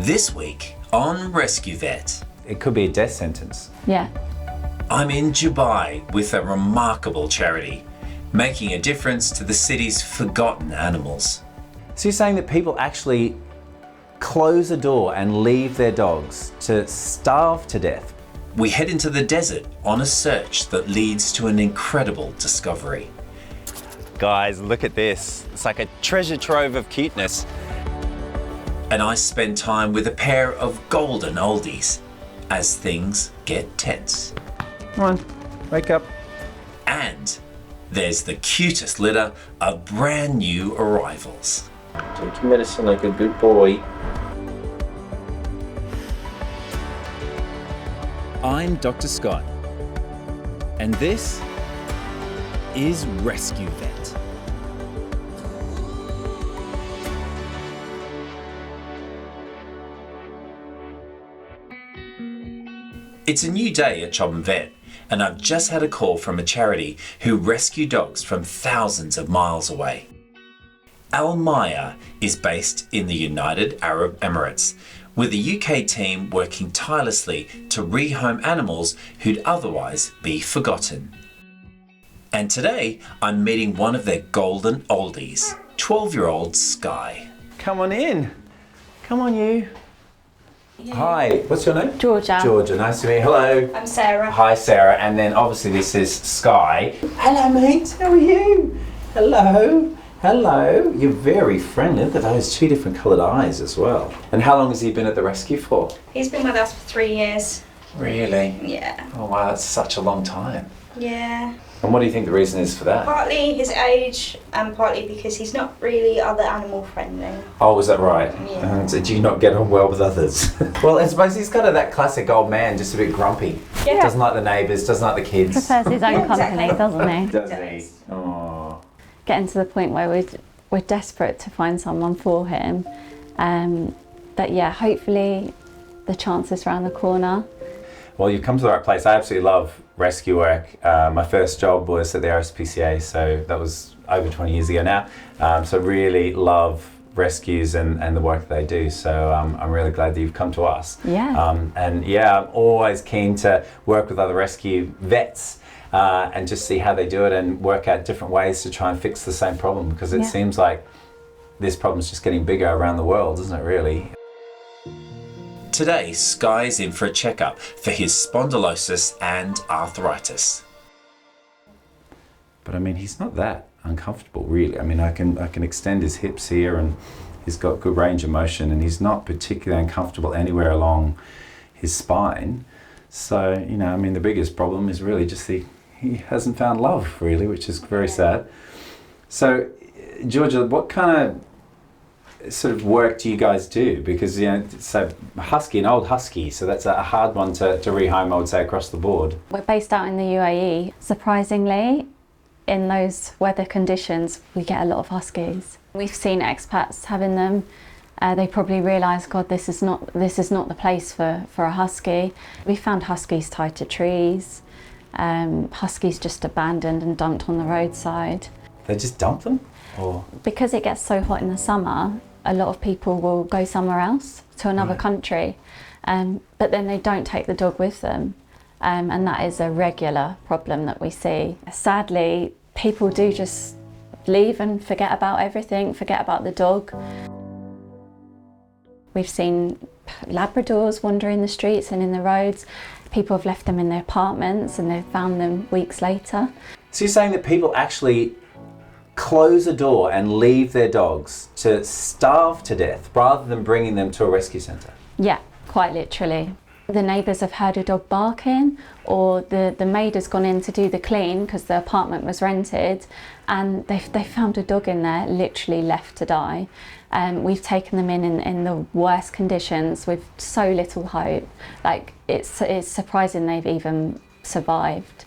This week on Rescue Vet. It could be a death sentence. Yeah. I'm in Dubai with a remarkable charity, making a difference to the city's forgotten animals. So you're saying that people actually close a door and leave their dogs to starve to death? We head into the desert on a search that leads to an incredible discovery. Guys, look at this. It's like a treasure trove of cuteness. And I spend time with a pair of golden oldies as things get tense. Come on, wake up. And there's the cutest litter of brand new arrivals. Take your medicine like a good boy. I'm Dr. Skye, and this is Rescue Vet. It's a new day at Chobham Vet, and I've just had a call from a charity who rescue dogs from thousands of miles away. Almaya is based in the United Arab Emirates, with a UK team working tirelessly to rehome animals who'd otherwise be forgotten. And today, I'm meeting one of their golden oldies, 12-year-old Skye. Come on in. Come on, you. Yeah. Hi, what's your name? Georgia. Georgia, nice to meet you. Hello. I'm Sarah. Hi, Sarah. And then obviously this is Skye. Hello, mate. How are you? Hello. Hello. You're very friendly. Look at those two different coloured eyes as well. And how long has he been at the rescue for? He's been with us for 3 years. Really? Yeah. Oh, wow, that's such a long time. Yeah. And what do you think the reason is for that? Partly his age and partly because he's not really other animal friendly. Oh, is that right? Yeah. So do you not get on well with others? Well, I suppose he's kind of that classic old man, just a bit grumpy. Yeah. Doesn't like the neighbours, doesn't like the kids. Prefers his own company, doesn't he? Does he? Oh. Getting to the point where we're desperate to find someone for him. But yeah, hopefully the chance is around the corner. Well, you've come to the right place. I absolutely love rescue work. My first job was at the RSPCA, so that was over 20 years ago now. So really love rescues and the work that they do. So I'm really glad that you've come to us. Yeah. And yeah, I'm always keen to work with other rescue vets and just see how they do it and work out different ways to try and fix the same problem, because it seems like this problem's just getting bigger around the world, isn't it really? Today, Skye's in for a checkup for his spondylosis and arthritis. But I mean, he's not that uncomfortable, really. I mean, I can extend his hips here, and he's got good range of motion, and he's not particularly uncomfortable anywhere along his spine. So, you know, I mean, the biggest problem is really just he hasn't found love, really, which is very sad. So, Georgia, what kind of sort of work do you guys do? Because, you know, so husky, an old husky, so that's a hard one to rehome, I would say, across the board. We're based out in the UAE. Surprisingly, in those weather conditions, we get a lot of huskies. We've seen expats having them. They probably realise, God, this is not the place for a husky. We found huskies tied to trees, huskies just abandoned and dumped on the roadside. They just dump them? Or? Because it gets so hot in the summer, a lot of people will go somewhere else, to another country, but then they don't take the dog with them. And that is a regular problem that we see. Sadly, people do just leave and forget about everything, forget about the dog. We've seen Labradors wandering the streets and in the roads. People have left them in their apartments and they've found them weeks later. So you're saying that people actually close a door and leave their dogs to starve to death rather than bringing them to a rescue centre? Yeah, quite literally. The neighbours have heard a dog barking, or the maid has gone in to do the clean because the apartment was rented, and they found a dog in there, literally left to die. We've taken them in the worst conditions with so little hope. Like, it's surprising they've even survived.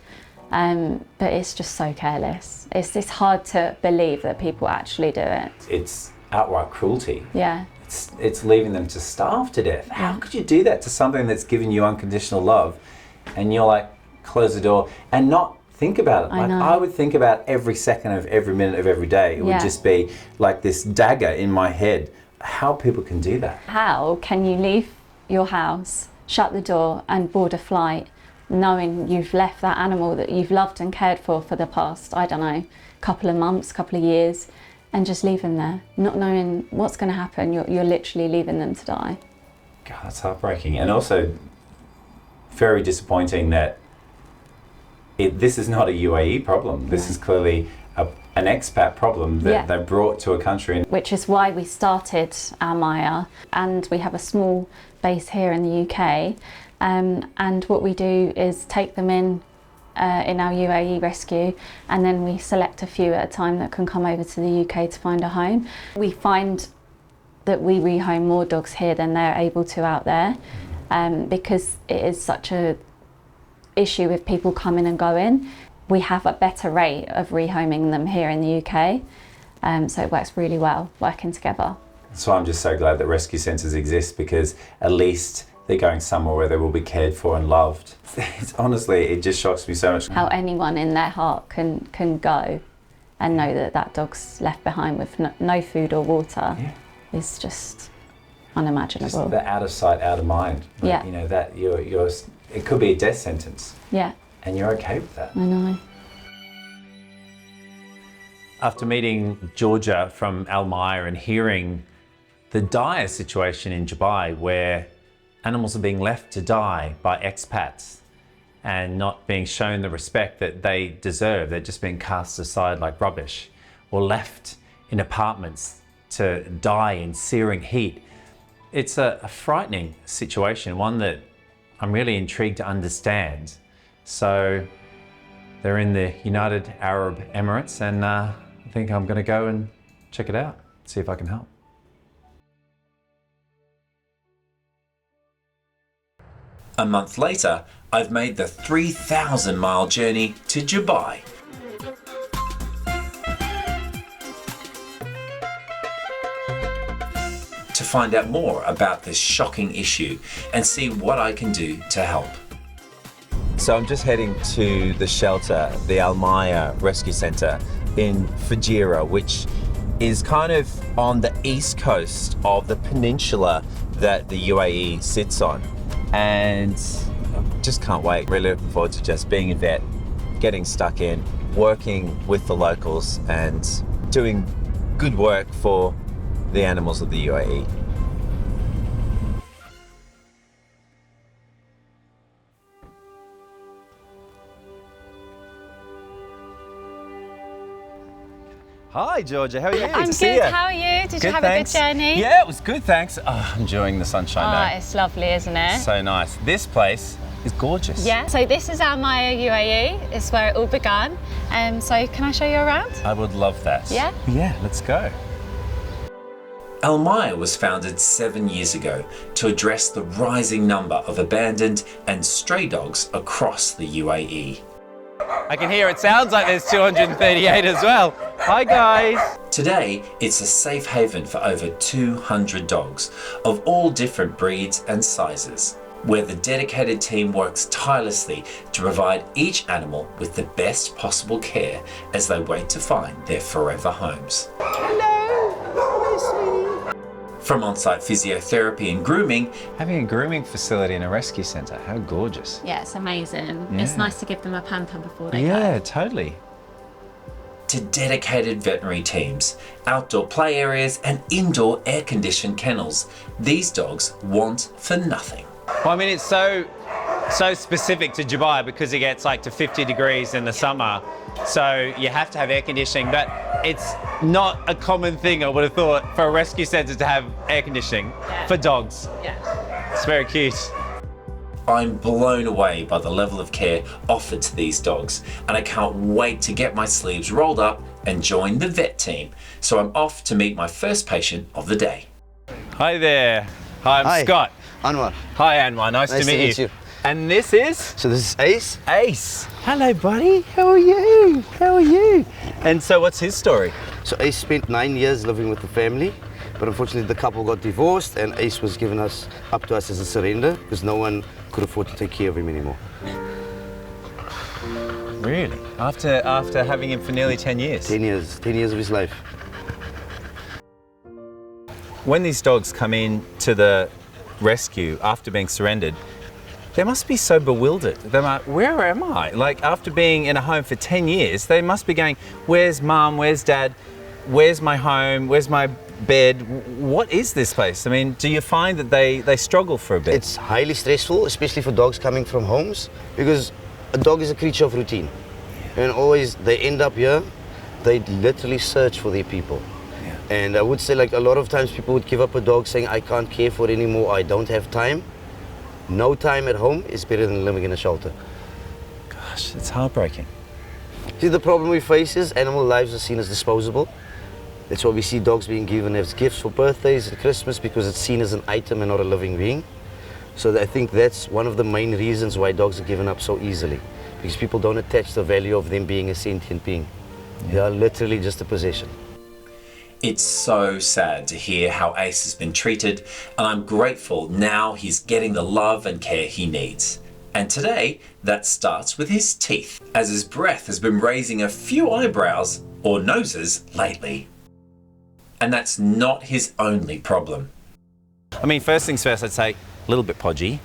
But it's just so careless. It's hard to believe that people actually do it. It's outright cruelty. Yeah. It's leaving them to starve to death. How could you do that to something that's given you unconditional love, and you're like, close the door and not think about it? Like, I would think about every second of every minute of every day. It would just be like this dagger in my head how people can do that. How can you leave your house, shut the door and board a flight knowing you've left that animal that you've loved and cared for the past, I don't know, couple of months, couple of years, and just leave them there, not knowing what's going to happen. You're literally leaving them to die. God, that's heartbreaking. And also very disappointing that this is not a UAE problem. This is clearly an expat problem that they brought to a country. Which is why we started Almaya, and we have a small base here in the UK. And what we do is take them in our UAE rescue, and then we select a few at a time that can come over to the UK to find a home. We find that we rehome more dogs here than they're able to out there, because it is such a issue with people coming and going. We have a better rate of rehoming them here in the UK, so it works really well working together. So I'm just so glad that rescue centres exist, because at least they're going somewhere where they will be cared for and loved. Honestly, it just shocks me so much. How anyone in their heart can go and know that that dog's left behind with no food or water is just unimaginable. Just the out of sight, out of mind. Yeah. You know, that it could be a death sentence. Yeah. And you're okay with that. I know. After meeting Georgia from Almaya and hearing the dire situation in Dubai where animals are being left to die by expats and not being shown the respect that they deserve, they're just being cast aside like rubbish or left in apartments to die in searing heat. It's a frightening situation, one that I'm really intrigued to understand. So they're in the United Arab Emirates, and I think I'm going to go and check it out, see if I can help. A month later, I've made the 3,000-mile journey to Dubai. To find out more about this shocking issue and see what I can do to help. So I'm just heading to the shelter, the Almaya Rescue Centre in Fujairah, which is kind of on the east coast of the peninsula that the UAE sits on. And I just can't wait. Really looking forward to just being a vet, getting stuck in, working with the locals and doing good work for the animals of the UAE. Hi Georgia, how are you? I'm good, how are you? Did you have a good journey? Yeah, it was good, thanks. Oh, enjoying the sunshine now. It's lovely, isn't it? So nice. This place is gorgeous. Yeah, so this is Almaya UAE. It's where it all began. So can I show you around? I would love that. Yeah? Yeah, let's go. Almaya was founded 7 years ago to address the rising number of abandoned and stray dogs across the UAE. I can hear it sounds like there's 238 as well. Hi guys. Today, it's a safe haven for over 200 dogs of all different breeds and sizes, where the dedicated team works tirelessly to provide each animal with the best possible care as they wait to find their forever homes. From on-site physiotherapy and grooming. Having a grooming facility in a rescue centre, how gorgeous. Yeah, it's amazing. Yeah. It's nice to give them a pamper before they go. Yeah, totally. To dedicated veterinary teams, outdoor play areas and indoor air-conditioned kennels. These dogs want for nothing. Well, I mean, it's so specific to Dubai because it gets like to 50 degrees in the summer. So you have to have air conditioning, but it's not a common thing, I would have thought, for a rescue centre to have air conditioning for dogs. Yeah. It's very cute. I'm blown away by the level of care offered to these dogs, and I can't wait to get my sleeves rolled up and join the vet team. So I'm off to meet my first patient of the day. Hi there. Hi, I'm Scott. Anwar. Hi, Anwar. Nice to meet you. And this is? So this is Ace. Ace. Hello, buddy. How are you? How are you? And so what's his story? So Ace spent 9 years living with the family, but unfortunately the couple got divorced and Ace was given up to us as a surrender because no one could afford to take care of him anymore. Really? After having him for nearly 10 years? 10 years of his life. when these dogs come in to the rescue after being surrendered, they must be so bewildered. They're like, where am I? Like, after being in a home for 10 years, they must be going, where's mum, where's dad, where's my home, where's my bed, what is this place? I mean, do you find that they struggle for a bit? It's highly stressful, especially for dogs coming from homes, because a dog is a creature of routine. And always they end up here, they literally search for their people. And I would say, like, a lot of times people would give up a dog saying, I can't care for it anymore, I don't have time. No time at home is better than living in a shelter. Gosh, it's heartbreaking. See, the problem we face is animal lives are seen as disposable. That's why we see dogs being given as gifts for birthdays and Christmas, because it's seen as an item and not a living being. So I think that's one of the main reasons why dogs are given up so easily, because people don't attach the value of them being a sentient being. They are literally just a possession. It's so sad to hear how Ace has been treated, and I'm grateful now he's getting the love and care he needs. And today, that starts with his teeth, as his breath has been raising a few eyebrows or noses lately. And that's not his only problem. I mean, first things first, I'd say a little bit podgy.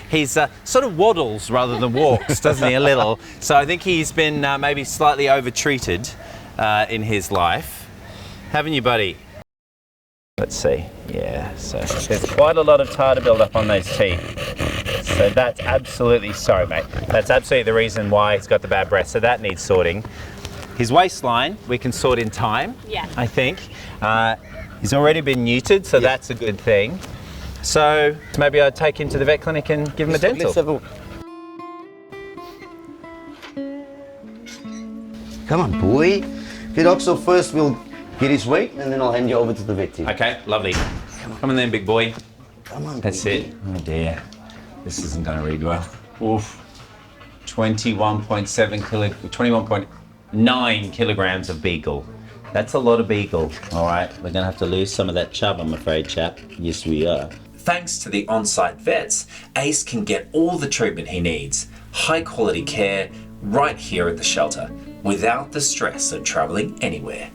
He's sort of waddles rather than walks, doesn't he, a little? So I think he's been maybe slightly over-treated in his life. Haven't you, buddy? Let's see, yeah, so there's quite a lot of tartar build-up on those teeth. So that's absolutely, sorry mate, that's absolutely the reason why he's got the bad breath, so that needs sorting. His waistline, we can sort in time, I think. He's already been neutered, so that's a good thing. So maybe I'd take him to the vet clinic and give him a dental. Let's have a... Come on, boy. Okay, Doc, so first we'll get his weight, and then I'll hand you over to the vet team. Okay, lovely. Come on then, big boy. Come on, That's baby. it. Oh dear, this isn't going to read well. Oof. 21.9 kilograms of beagle. That's a lot of beagle. All right, we're going to have to lose some of that chub, I'm afraid, chap. Yes, we are. Thanks to the on-site vets, Ace can get all the treatment he needs, high quality care, right here at the shelter, without the stress of travelling anywhere.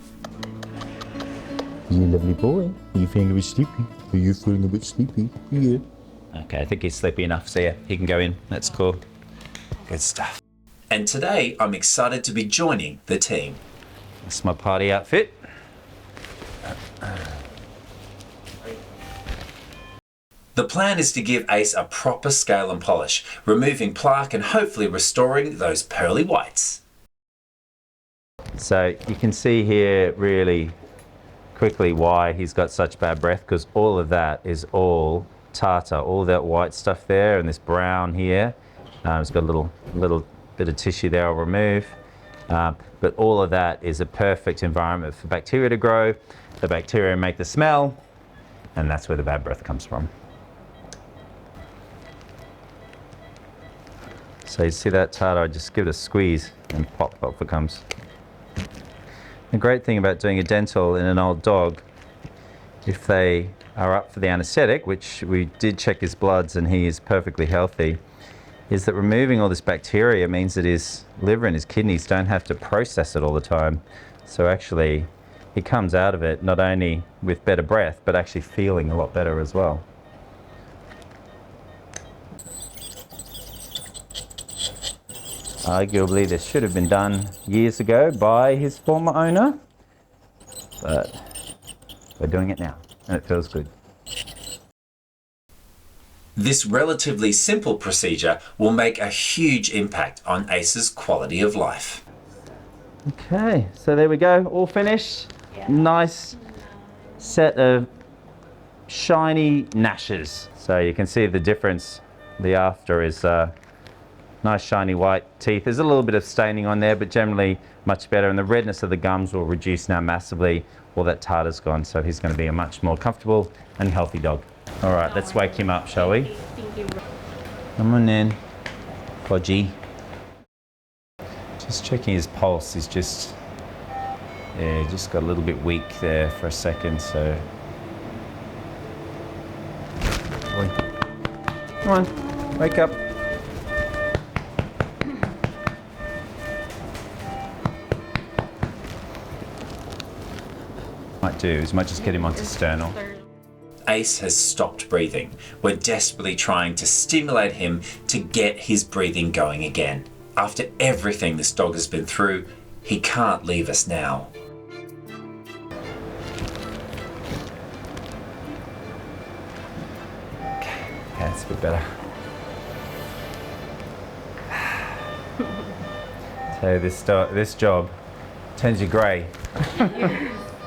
You lovely boy. Are you feeling a bit sleepy? Are you feeling a bit sleepy? Yeah. Okay, I think he's sleepy enough, so yeah, he can go in. That's cool. Good stuff. And today, I'm excited to be joining the team. That's my party outfit. The plan is to give Ace a proper scale and polish, removing plaque and hopefully restoring those pearly whites. So you can see here really quickly why he's got such bad breath, because all of that is all tartar, all that white stuff there and this brown here. It's got a little bit of tissue there I'll remove. But all of that is a perfect environment for bacteria to grow. The bacteria make the smell, and that's where the bad breath comes from. So you see that tartar, just give it a squeeze and pop, off it comes. The great thing about doing a dental in an old dog, if they are up for the anaesthetic, which we did check his bloods and he is perfectly healthy, is that removing all this bacteria means that his liver and his kidneys don't have to process it all the time. So actually, he comes out of it not only with better breath, but actually feeling a lot better as well. Arguably, this should have been done years ago by his former owner, but we're doing it now, and it feels good. This relatively simple procedure will make a huge impact on Ace's quality of life. Okay, so there we go, all finished. Yeah. Nice set of shiny gnashes. So you can see the difference. The after is nice shiny white teeth. There's a little bit of staining on there, but generally much better. And the redness of the gums will reduce now massively. All that tartar's gone, so he's going to be a much more comfortable and healthy dog. All right, let's wake him up, shall we? Come on in, Podgy. Just checking his pulse. He's just, yeah, he just got a little bit weak there for a second, so. Boy. Come on, wake up. Might might do is you might just get him onto sternal. Ace has stopped breathing. We're desperately trying to stimulate him to get his breathing going again. After everything this dog has been through, he can't leave us now. Okay, that's a bit better. So this job turns you grey,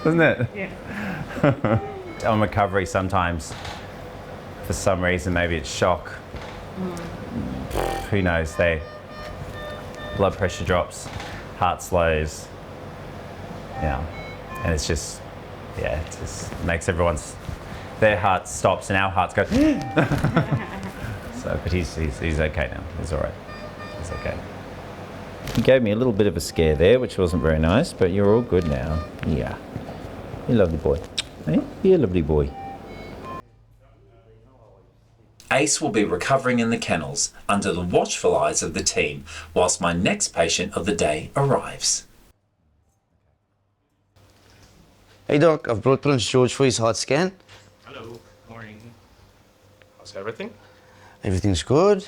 doesn't it? Yeah. On recovery sometimes, for some reason, maybe it's shock. Who knows, blood pressure drops, heart slows. Yeah, and it's just, yeah, it just makes their heart stops and our hearts go. So, but he's okay now, he's all right, he's okay. You gave me a little bit of a scare there, which wasn't very nice, but you're all good now. Yeah. You're a lovely boy. Hey? You're a lovely boy. Ace will be recovering in the kennels under the watchful eyes of the team whilst my next patient of the day arrives. Hey Doc, I've brought Prince George for his heart scan. Hello, morning. How's everything? Everything's good.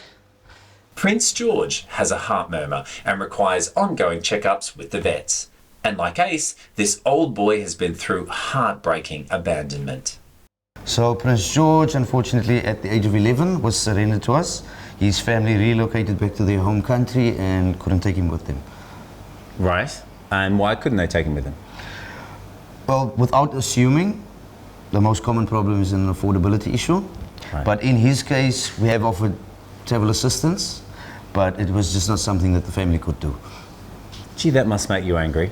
Prince George has a heart murmur and requires ongoing checkups with the vets. And like Ace, this old boy has been through heartbreaking abandonment. So Prince George, unfortunately, at the age of 11, was surrendered to us. His family relocated back to their home country and couldn't take him with them. Right. And why couldn't they take him with them? Well, without assuming, the most common problem is an affordability issue. Right. But in his case, we have offered travel assistance, but it was just not something that the family could do. Gee, that must make you angry.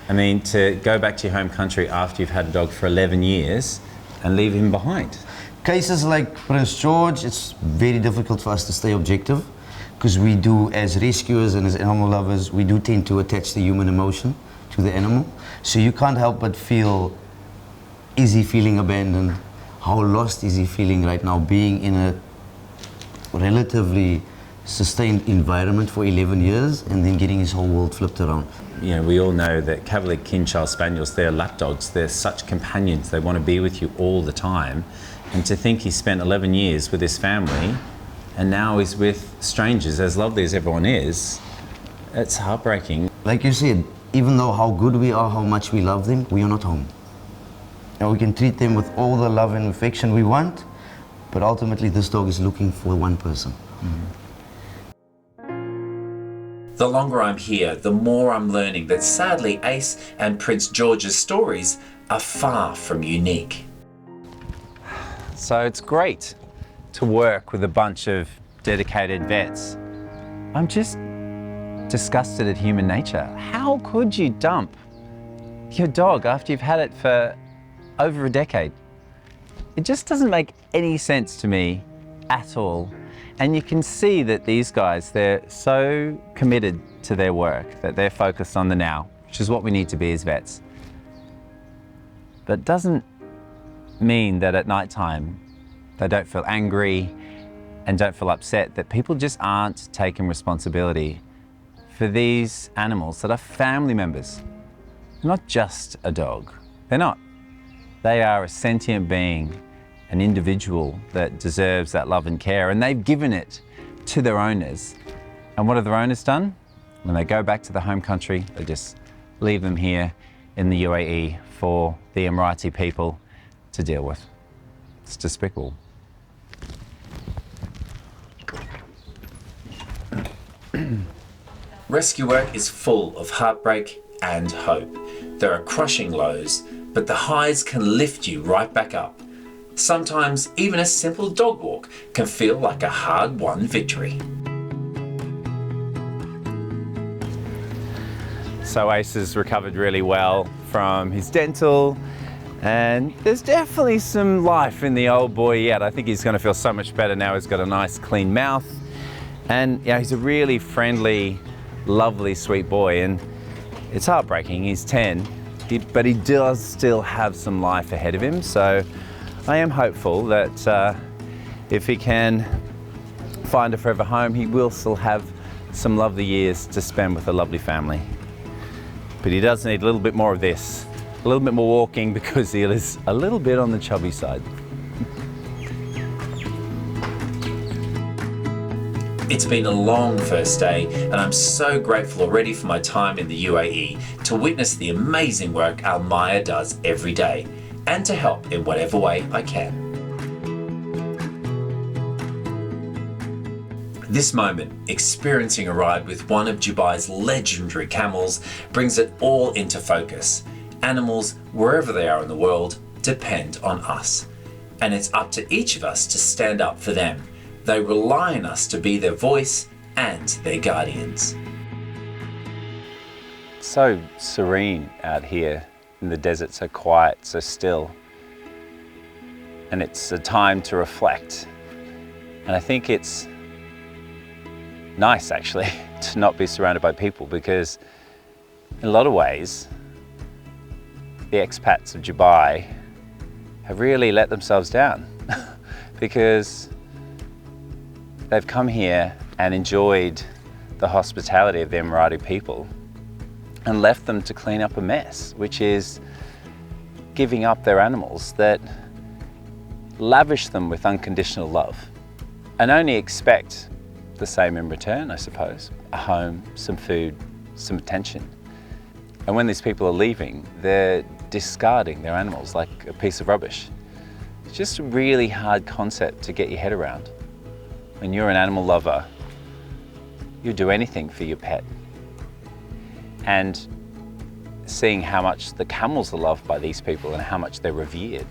I mean, to go back to your home country after you've had a dog for 11 years and leave him behind. Cases like Prince George, it's very difficult for us to stay objective because we do, as rescuers and as animal lovers, we do tend to attach the human emotion to the animal. So you can't help but feel, is he feeling abandoned? How lost is he feeling right now, being in a relatively sustained environment for 11 years and then getting his whole world flipped around. You know, we all know that Cavalier King Charles Spaniels, they're lap dogs, they're such companions, they want to be with you all the time. And to think he spent 11 years with his family and now he's with strangers, as lovely as everyone is, it's heartbreaking. Like you said, even though how good we are, how much we love them, we are not home. And we can treat them with all the love and affection we want, but ultimately this dog is looking for one person. Mm-hmm. The longer I'm here, the more I'm learning that sadly Ace and Prince George's stories are far from unique. So it's great to work with a bunch of dedicated vets. I'm just disgusted at human nature. How could you dump your dog after you've had it for over a decade? It just doesn't make any sense to me at all. And you can see that these guys, they're so committed to their work that they're focused on the now, which is what we need to be as vets. But it doesn't mean that at night time they don't feel angry and don't feel upset, that people just aren't taking responsibility for these animals that are family members. They're not just a dog. They're not. They are a sentient being, an individual that deserves that love and care, and they've given it to their owners. And what have their owners done? When they go back to the home country, they just leave them here in the UAE for the Emirati people to deal with. It's despicable. Rescue work is full of heartbreak and hope. There are crushing lows, but the highs can lift you right back up. Sometimes even a simple dog walk can feel like a hard-won victory. So Ace has recovered really well from his dental, and there's definitely some life in the old boy yet. I think he's going to feel so much better now. He's got a nice clean mouth, and yeah, he's a really friendly, lovely, sweet boy, and it's heartbreaking. He's 10, but he does still have some life ahead of him. So I am hopeful that if he can find a forever home, he will still have some lovely years to spend with a lovely family. But he does need a little bit more of this A little bit more walking because he is a little bit on the chubby side. It's been a long first day, and I'm so grateful already for my time in the UAE to witness the amazing work Almaya does every day, and to help in whatever way I can. This moment, experiencing a ride with one of Dubai's legendary camels, brings it all into focus. Animals, wherever they are in the world, depend on us. And it's up to each of us to stand up for them. They rely on us to be their voice and their guardians. So serene out here in the desert, so quiet, so still. And it's a time to reflect. And I think it's nice actually to not be surrounded by people, because in a lot of ways the expats of Dubai have really let themselves down because they've come here and enjoyed the hospitality of the Emirati people and left them to clean up a mess, which is giving up their animals that lavish them with unconditional love and only expect the same in return, I suppose. A home, some food, some attention. And when these people are leaving, they're discarding their animals like a piece of rubbish. It's just a really hard concept to get your head around. When you're an animal lover, you'll do anything for your pet. And seeing how much the camels are loved by these people and how much they're revered,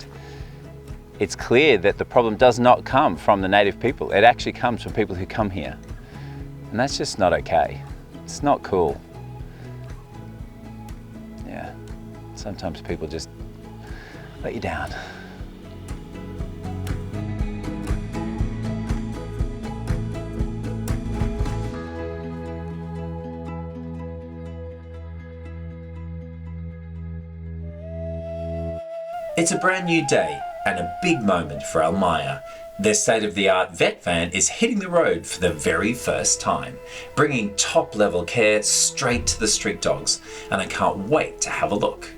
it's clear that the problem does not come from the native people. It actually comes from people who come here. And that's just not okay. It's not cool. Yeah, sometimes people just let you down. It's a brand new day and a big moment for Almaya. Their state-of-the-art vet van is hitting the road for the very first time, bringing top-level care straight to the street dogs, and I can't wait to have a look.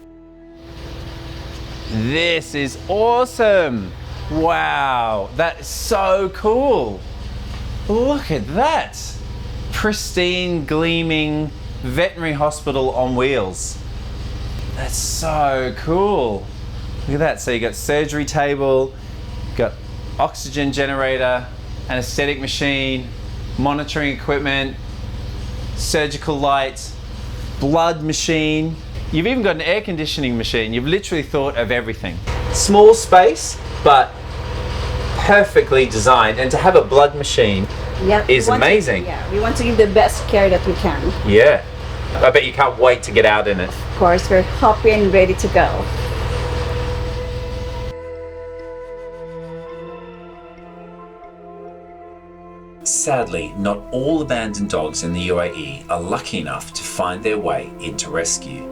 This is awesome! Wow, that is so cool! Look at that! Pristine, gleaming veterinary hospital on wheels. That's so cool! Look at that, so you got surgery table, got oxygen generator, anesthetic machine, monitoring equipment, surgical light, blood machine. You've even got an air conditioning machine. You've literally thought of everything. Small space, but perfectly designed. And to have a blood machine is amazing. We want to give the best care that we can. Yeah. I bet you can't wait to get out in it. Of course, we're happy and ready to go. Sadly, not all abandoned dogs in the UAE are lucky enough to find their way into rescue.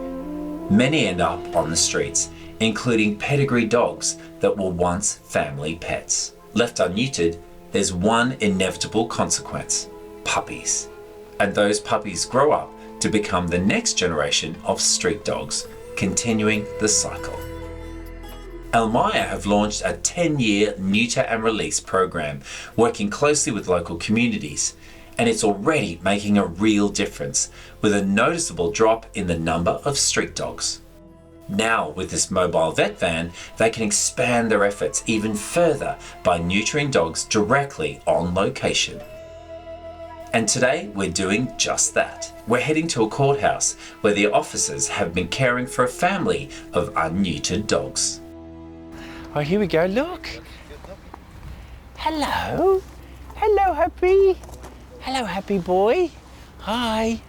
Many end up on the streets, including pedigree dogs that were once family pets. Left unneutered, there's one inevitable consequence: puppies. And those puppies grow up to become the next generation of street dogs, continuing the cycle. Almaya have launched a 10-year neuter and release program, working closely with local communities, and it's already making a real difference, with a noticeable drop in the number of street dogs. Now, with this mobile vet van, they can expand their efforts even further by neutering dogs directly on location. And today, we're doing just that. We're heading to a courthouse where the officers have been caring for a family of unneutered dogs. Oh, here we go, look. Hello. Hello, Happy. Hello, Happy boy. Hi.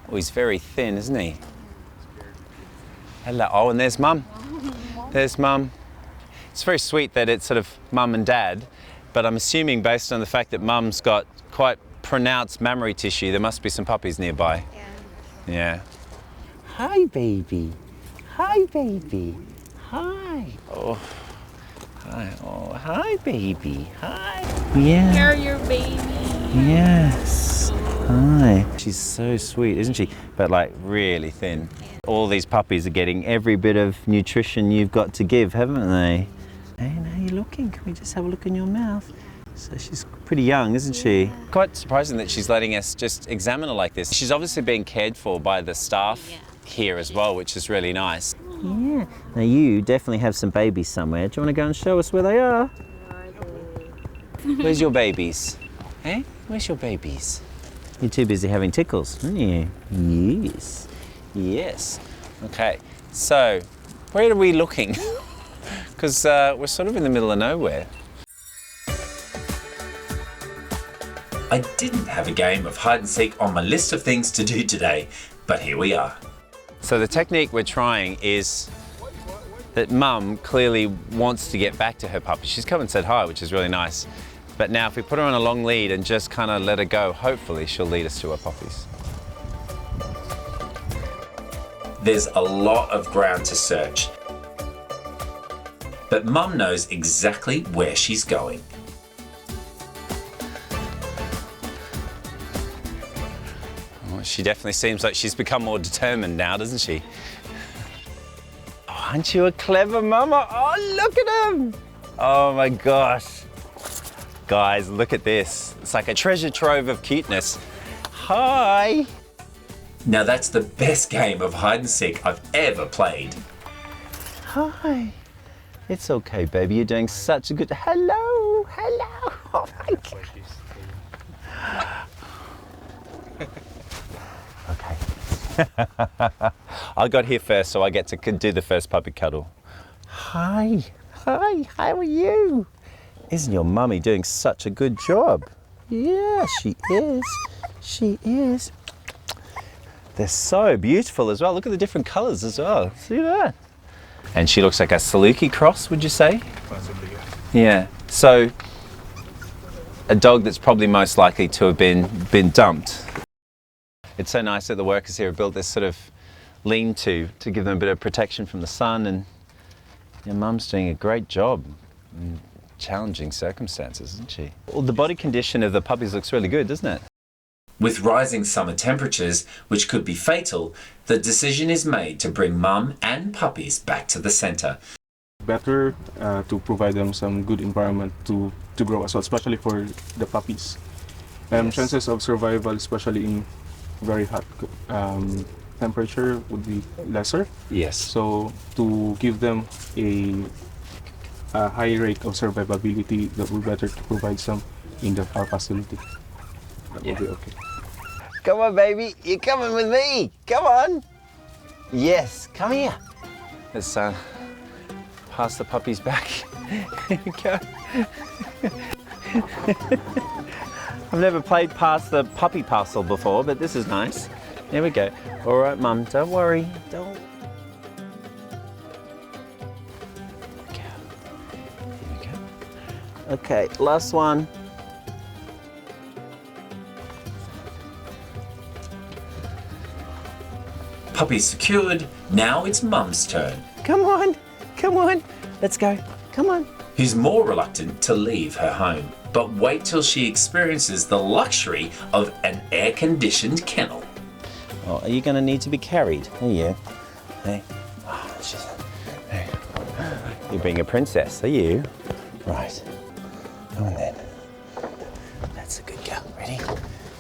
Oh, he's very thin, isn't he? Hello. Oh, and there's Mum. There's Mum. It's very sweet that it's sort of Mum and Dad, but I'm assuming based on the fact that Mum's got quite pronounced mammary tissue, there must be some puppies nearby. Yeah. Hi, baby. Hi, baby. Hi. Oh. Hi. Oh, hi, baby. Hi. Yeah. You're your baby. Yes. Hi. She's so sweet, isn't she? But like really thin. all these puppies are getting every bit of nutrition you've got to give, haven't they? Hey, how are you looking? Can we just have a look in your mouth? So she's pretty young, isn't she? Yeah. Quite surprising that she's letting us just examine her like this. She's obviously being cared for by the staff here as well, which is really nice. Yeah. Now you definitely have some babies somewhere. Do you want to go and show us where they are? Where's your babies? Eh? Where's your babies? You're too busy having tickles, aren't you? Yes. Yes. Okay, so where are we looking? Because we're sort of in the middle of nowhere. I didn't have a game of hide and seek on my list of things to do today, but here we are. So the technique we're trying is that Mum clearly wants to get back to her puppy. She's come and said hi, which is really nice. But now if we put her on a long lead and just kind of let her go, hopefully she'll lead us to her puppies. There's a lot of ground to search, but Mum knows exactly where she's going. Well, she definitely seems like she's become more determined now, doesn't she? Oh, aren't you a clever mama? Oh, look at him! Oh my gosh. Guys, look at this. It's like a treasure trove of cuteness. Hi! Now that's the best game of hide and seek I've ever played. Hi. It's okay, baby. You're doing such a good... Hello! Hello! Oh my God. Okay. I got here first, so I get to do the first puppy cuddle. Hi. Hi. How are you? Isn't your mummy doing such a good job? Yeah, she is. She is. They're so beautiful as well. Look at the different colours as well. See that? And she looks like a Saluki cross, would you say? Possibly, yeah. So, a dog that's probably most likely to have been dumped. It's so nice that the workers here have built this sort of lean-to give them a bit of protection from the sun, and your mum's doing a great job in challenging circumstances, isn't she? Well, the body condition of the puppies looks really good, doesn't it? With rising summer temperatures, which could be fatal, the decision is made to bring Mum and puppies back to the centre. Better to provide them some good environment to grow as well, especially for the puppies. Yes. Chances of survival, especially in very hot temperature, would be lesser. Yes. So to give them a high rate of survivability, that would better to provide some in our facility. That will be okay. Come on, baby. You're coming with me. Come on. Yes, come here. Let's pass the puppies back. Here we go. I've never played past the puppy parcel before, but this is nice. There we go. All right, Mum, don't worry. Don't. Here we go. Okay, last one. Puppies secured, now it's Mum's turn. Come on, come on. Let's go. Come on. Who's more reluctant to leave her home. But wait till she experiences the luxury of an air-conditioned kennel. Oh, are you going to need to be carried? Are you? Hey. Oh, hey. You're being a princess, are you? Right. Come on then. That's a good girl. Ready?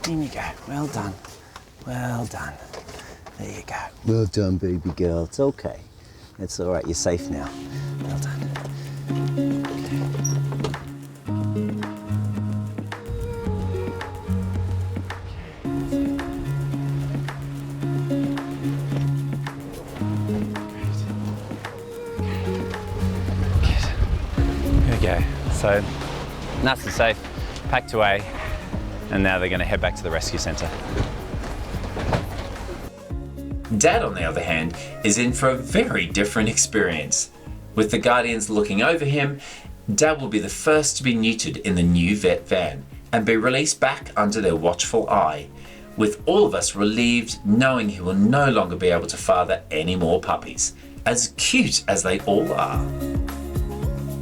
In you go. Well done. Well done. There you go. Well done, baby girl. It's okay. It's all right. You're safe now. Well done. Go. So nice and safe, packed away, and now they're going to head back to the rescue centre. Dad, on the other hand, is in for a very different experience. With the guardians looking over him, Dad will be the first to be neutered in the new vet van and be released back under their watchful eye, with all of us relieved knowing he will no longer be able to father any more puppies, as cute as they all are.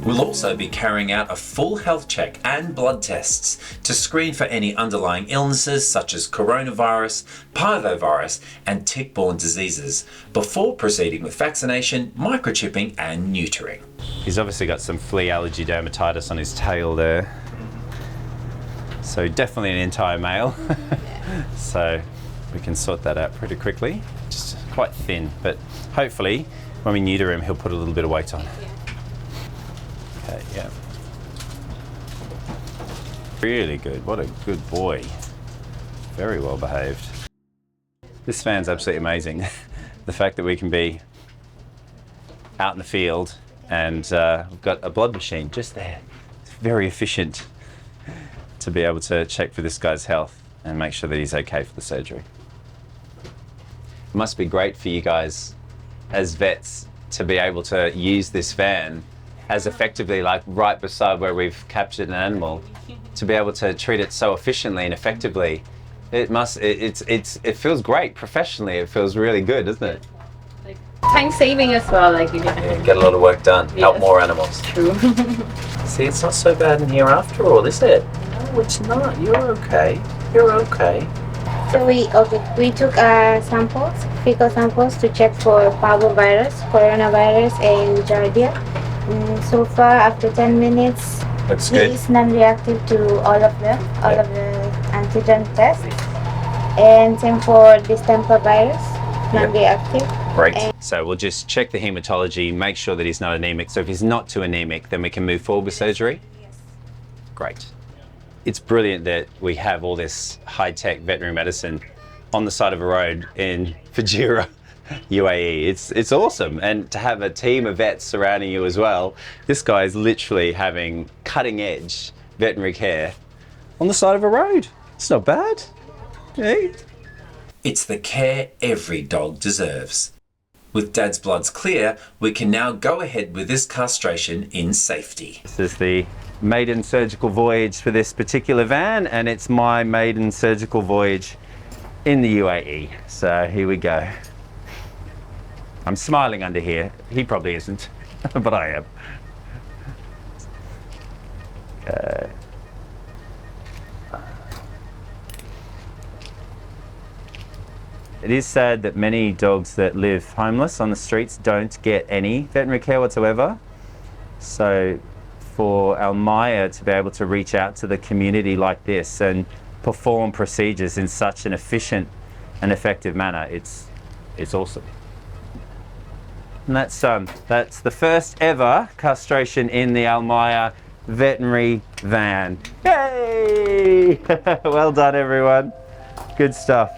We'll also be carrying out a full health check and blood tests to screen for any underlying illnesses such as coronavirus, parvovirus and tick-borne diseases before proceeding with vaccination, microchipping and neutering. He's obviously got some flea allergy dermatitis on his tail there. So definitely an entire male. So we can sort that out pretty quickly. Just quite thin, but hopefully when we neuter him, he'll put a little bit of weight on. Okay, yeah. Really good. What a good boy. Very well behaved. This van's absolutely amazing. The fact that we can be out in the field and we've got a blood machine just there. It's very efficient to be able to check for this guy's health and make sure that he's okay for the surgery. It must be great for you guys as vets to be able to use this van as effectively, like right beside where we've captured an animal, to be able to treat it so efficiently and effectively. It feels great professionally. It feels really good, doesn't it? Time saving as well, like you Get a lot of work done. Yes. Help more animals. True. See, it's not so bad in here after all, is it? No, it's not. You're okay. You're okay. So we took samples, fecal samples to check for parvovirus, coronavirus, and giardia. So far, after 10 minutes, Looks he good. is non-reactive to all of them, all of the antigen tests. And same for distemper virus, non-reactive. Great. So we'll just check the hematology, make sure that he's not anemic. So if he's not too anemic, then we can move forward with surgery? Yes. Great. It's brilliant that we have all this high-tech veterinary medicine on the side of a road in Fajira, UAE. It's awesome. And to have a team of vets surrounding you as well. This guy is literally having cutting-edge veterinary care on the side of a road. It's not bad. Hey. It's the care every dog deserves. With Dad's bloods clear, we can now go ahead with this castration in safety. This is the maiden surgical voyage for this particular van, and it's my maiden surgical voyage in the UAE. So here we go. I'm smiling under here. He probably isn't, but I am. Okay. It is sad that many dogs that live homeless on the streets don't get any veterinary care whatsoever. So for Almaya to be able to reach out to the community like this and perform procedures in such an efficient and effective manner, it's awesome. And that's the first ever castration in the Almaya veterinary van. Yay! Well done, everyone. Good stuff.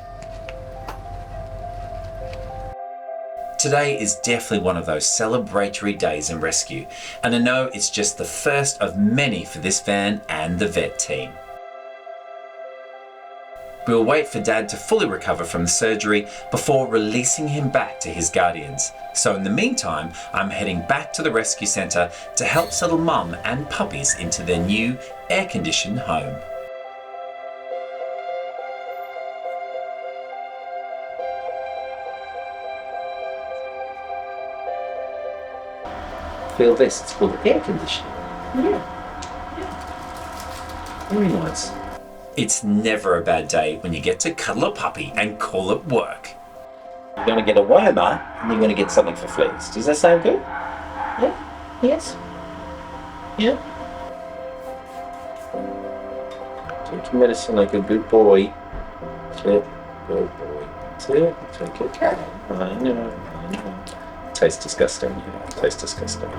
Today is definitely one of those celebratory days in rescue, and I know it's just the first of many for this van and the vet team. We'll wait for Dad to fully recover from the surgery before releasing him back to his guardians. So in the meantime, I'm heading back to the rescue centre to help settle Mum and puppies into their new air-conditioned home. Feel this, it's called air conditioning. Yeah. Very nice. It's never a bad day when you get to cuddle a puppy and call it work. You're going to get a wormer and you're going to get something for fleas. Does that sound good? Yeah? Yes? Yeah? Take your medicine like a good boy. Good boy. Take it. I know. Tastes disgusting. Yeah, tastes disgusting.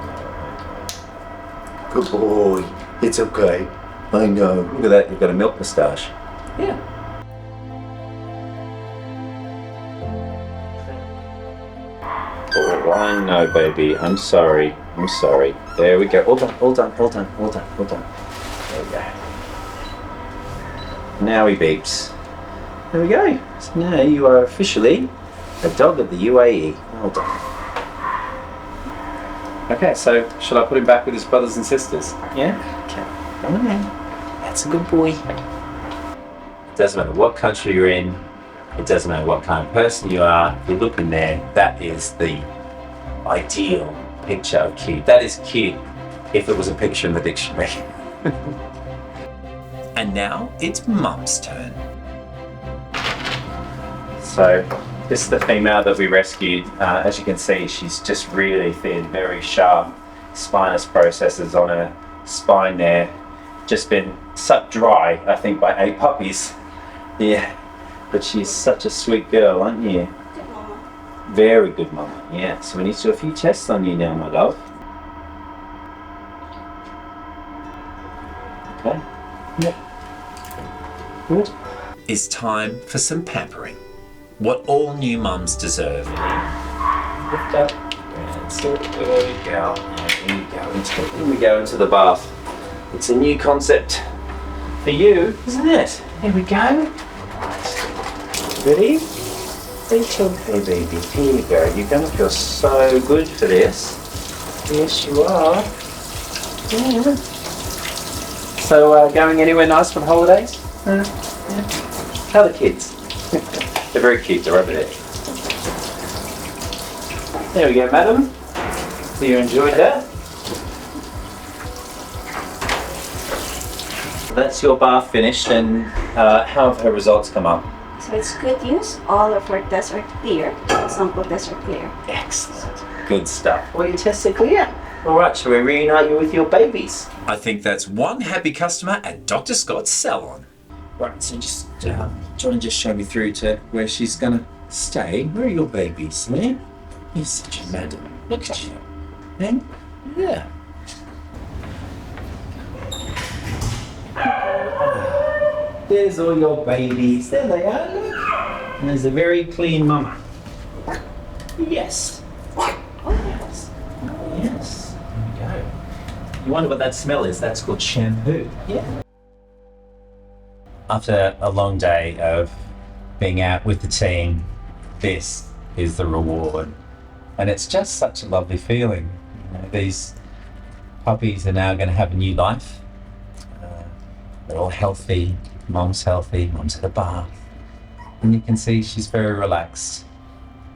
Good boy. It's okay. I know. Look at that. You've got a milk moustache. Yeah. Oh, I know, baby. I'm sorry. I'm sorry. There we go. All done. There we go. Now he beeps. There we go. So now you are officially a dog of the UAE. Well done. Okay, so shall I put him back with his brothers and sisters? Yeah? Okay. Come on then. That's a good boy. It doesn't matter what country you're in. It doesn't matter what kind of person you are. If you look in there, that is the ideal picture of cute. That is cute. if it was a picture in the dictionary. And now it's Mum's turn. So this is the female that we rescued. As you can see, she's just really thin, very sharp spinous processes on her spine there. Just been sucked dry, I think, by 8 puppies. Yeah, but she's such a sweet girl, aren't you? Good mama. Very good mama, yeah. So we need to do a few tests on you now, my love. Okay. Yep. Good. It's time for some pampering. What all new mums deserve. Lift up. And so there we go. And here we go into the bath. It's a new concept for you, isn't it? Here we go. Ready? Okay, baby. Here you go. You're going to feel so good for this. Yes, you are. Yeah. So, going anywhere nice for the holidays? Yeah. How are the kids? They're very cute. They're over there. There we go, madam. So you enjoyed that? That's your bath finished, and how have her results come up? So it's good news. All of our tests are clear. Sample tests are clear. Excellent. Good stuff. Well, your tests are clear. All right, shall we reunite you with your babies? I think that's one happy customer at Dr. Scott's salon. Right, so just, do you want to just show me through to where she's going to stay? Where are your babies, man? You're such a madam. Look at you. Eh? Yeah. There's all your babies. There they are. Look. And there's a very clean mama. Yes. Oh, yes. Yes. There we go. You wonder what that smell is? That's called shampoo. Yeah. After a long day of being out with the team, this is the reward. And it's just such a lovely feeling. You know, these puppies are now going to have a new life. They're all healthy. Mom's healthy. Mom's had a bath. And you can see she's very relaxed.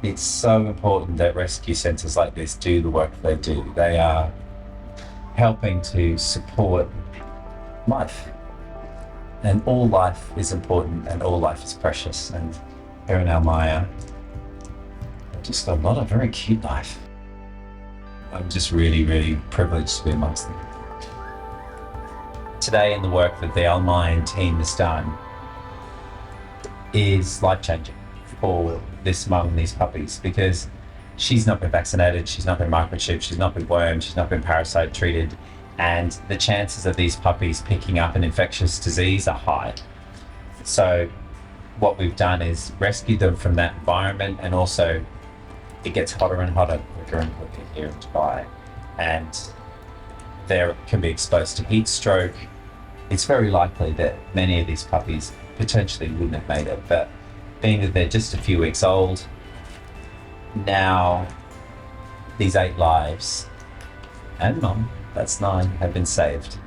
It's so important that rescue centres like this do the work they do. They are helping to support life. And all life is important and all life is precious. And here in Almaya, just a lot of very cute life. I'm just really, really privileged to be amongst them. Today, in the work that the Almayan team has done is life-changing for this mum and these puppies, because she's not been vaccinated, she's not been microchipped, she's not been wormed, she's not been parasite treated, and the chances of these puppies picking up an infectious disease are high. So what we've done is rescue them from that environment, and also it gets hotter and hotter quicker and quicker here in Dubai, and they can be exposed to heat stroke. It's very likely that many of these puppies potentially wouldn't have made it, but being that they're just a few weeks old, now these 8 lives, and mum, that's 9, have been saved.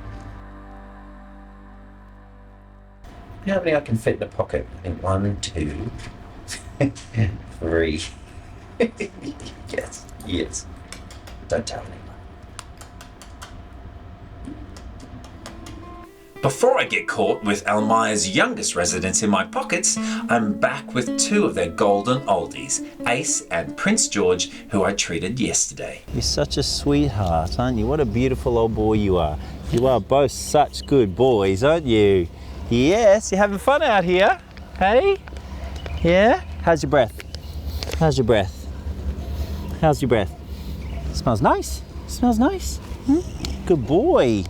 You know how many I can fit in a pocket? I think 1, 2, 3. Yes, yes. Don't tell anyone. Before I get caught with Almaya's youngest residents in my pockets, I'm back with 2 of their golden oldies, Ace and Prince George, who I treated yesterday. You're such a sweetheart, aren't you? What a beautiful old boy you are. You are both such good boys, aren't you? Yes, you're having fun out here, hey? Yeah? How's your breath? How's your breath? How's your breath? Smells nice. Smells nice. Hmm? Good boy.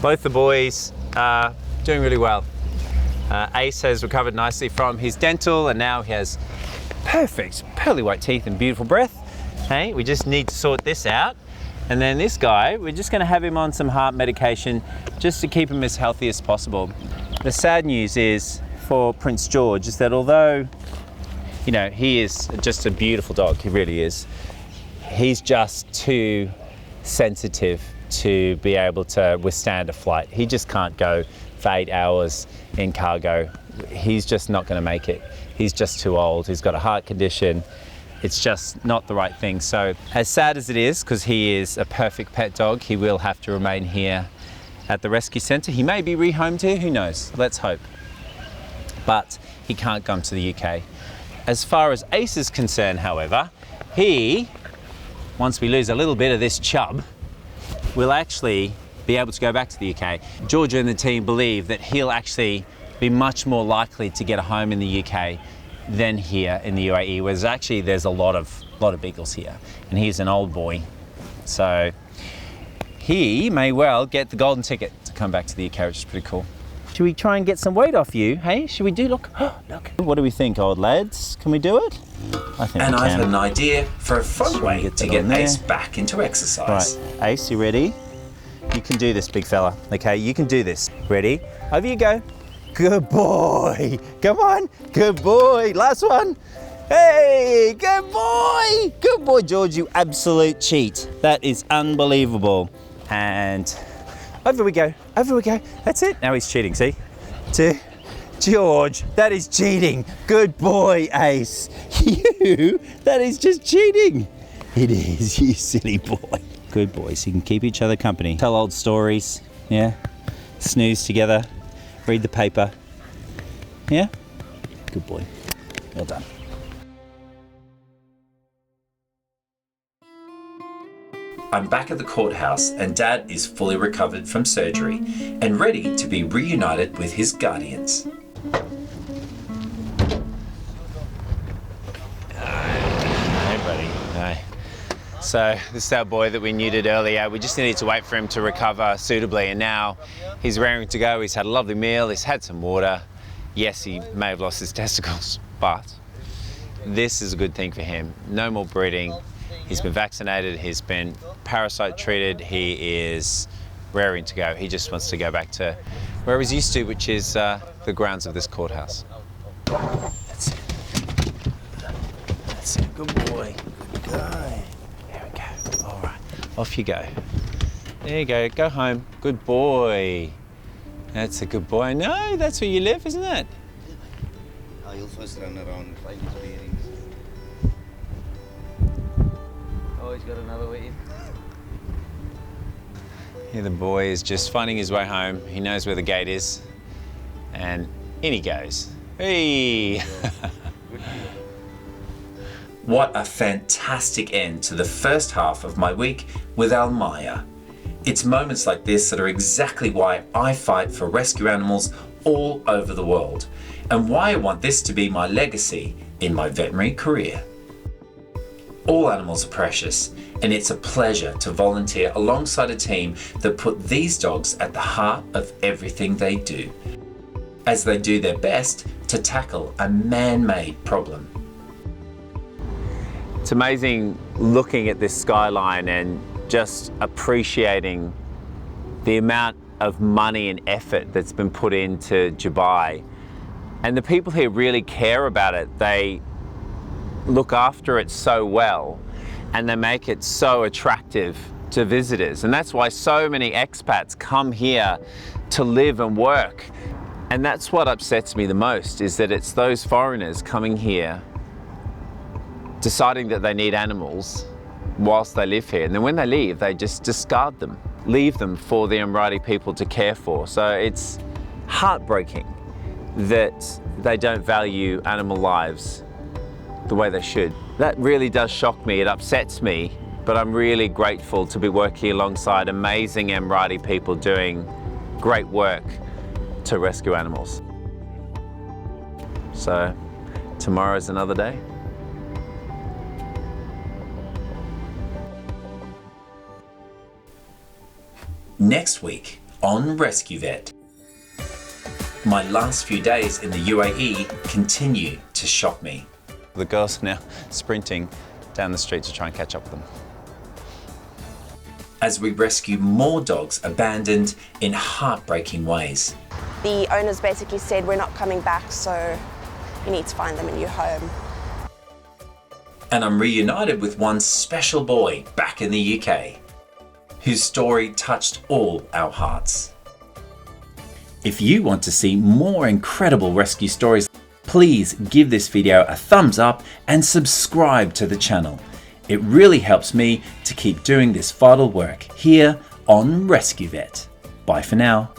Both the boys are doing really well. Ace has recovered nicely from his dental, and now he has perfect pearly white teeth and beautiful breath. Hey, we just need to sort this out. And then this guy, we're just going to have him on some heart medication just to keep him as healthy as possible. The sad news is for Prince George is that although, you know, he is just a beautiful dog, he really is, he's just too sensitive to be able to withstand a flight. He just can't go for 8 hours in cargo. He's just not going to make it. He's just too old. He's got a heart condition. it's just not the right thing. So as sad as it is, because he is a perfect pet dog, he will have to remain here at the rescue centre. He may be rehomed here, who knows, let's hope. But he can't come to the UK. As far as Ace is concerned, however, he, once we lose a little bit of this chub, will actually be able to go back to the UK. Georgia and the team believe that he'll actually be much more likely to get a home in the UK than here in the UAE, where there's a lot of beagles here, and he's an old boy, so he may well get the golden ticket to come back to the UK, which is pretty cool. Should we try and get some weight off you? Hey, should we do? Look. What do we think, old lads? Can we do it? I think and we I've can. had an idea for a fun way to get Ace back into exercise. Right, Ace, you ready? You can do this, big fella. Okay, you can do this. Ready? Over you go. Good boy. Come on. Good boy. Last one. Hey, good boy. Good boy, George, you absolute cheat. That is unbelievable. And over we go. Over we go. That's it. Now he's cheating, see? To George, that is cheating. Good boy, Ace. You, that is just cheating. It is, you silly boy. Good boys, you can keep each other company. Tell old stories, yeah? Snooze together, read the paper. Yeah? Good boy. Well done. I'm back at the courthouse and Dad is fully recovered from surgery and ready to be reunited with his guardians. Hey buddy, hi. So this is our boy that we neutered earlier. We just needed to wait for him to recover suitably, and now he's raring to go. He's had a lovely meal, he's had some water. Yes, he may have lost his testicles, but this is a good thing for him. No more breeding. He's been vaccinated, he's been parasite treated, he is raring to go. He just wants to go back to where he's used to, which is the grounds of this courthouse. That's it. That's it, good boy. Good guy. There we go. All right, off you go. There you go, go home. Good boy. That's a good boy. No, that's where you live, isn't it? He'll first run around, find his bearings. Oh, he's got another way in. Here the boy is just finding his way home. He knows where the gate is, and in he goes. Hey! What a fantastic end to the first half of my week with Almaya. It's moments like this that are exactly why I fight for rescue animals all over the world, and why I want this to be my legacy in my veterinary career. All animals are precious, and it's a pleasure to volunteer alongside a team that put these dogs at the heart of everything they do, as they do their best to tackle a man-made problem. It's amazing looking at this skyline and just appreciating the amount of money and effort that's been put into Dubai. And the people here really care about it. They look after it so well, and they make it so attractive to visitors. And that's why so many expats come here to live and work. And that's what upsets me the most, is that it's those foreigners coming here deciding that they need animals whilst they live here. And then when they leave, they just discard them, leave them for the Emirati people to care for. So it's heartbreaking that they don't value animal lives the way they should. That really does shock me, it upsets me, but I'm really grateful to be working alongside amazing Emirati people doing great work to rescue animals. So tomorrow's another day. Next week on Rescue Vet. My last few days in the UAE continue to shock me. The girls are now sprinting down the street to try and catch up with them. As we rescue more dogs abandoned in heartbreaking ways. The owners basically said, we're not coming back, so you need to find them a new home. And I'm reunited with one special boy back in the UK, whose story touched all our hearts. If you want to see more incredible rescue stories please give this video a thumbs up and subscribe to the channel. It really helps me to keep doing this vital work here on Rescue Vet. Bye for now.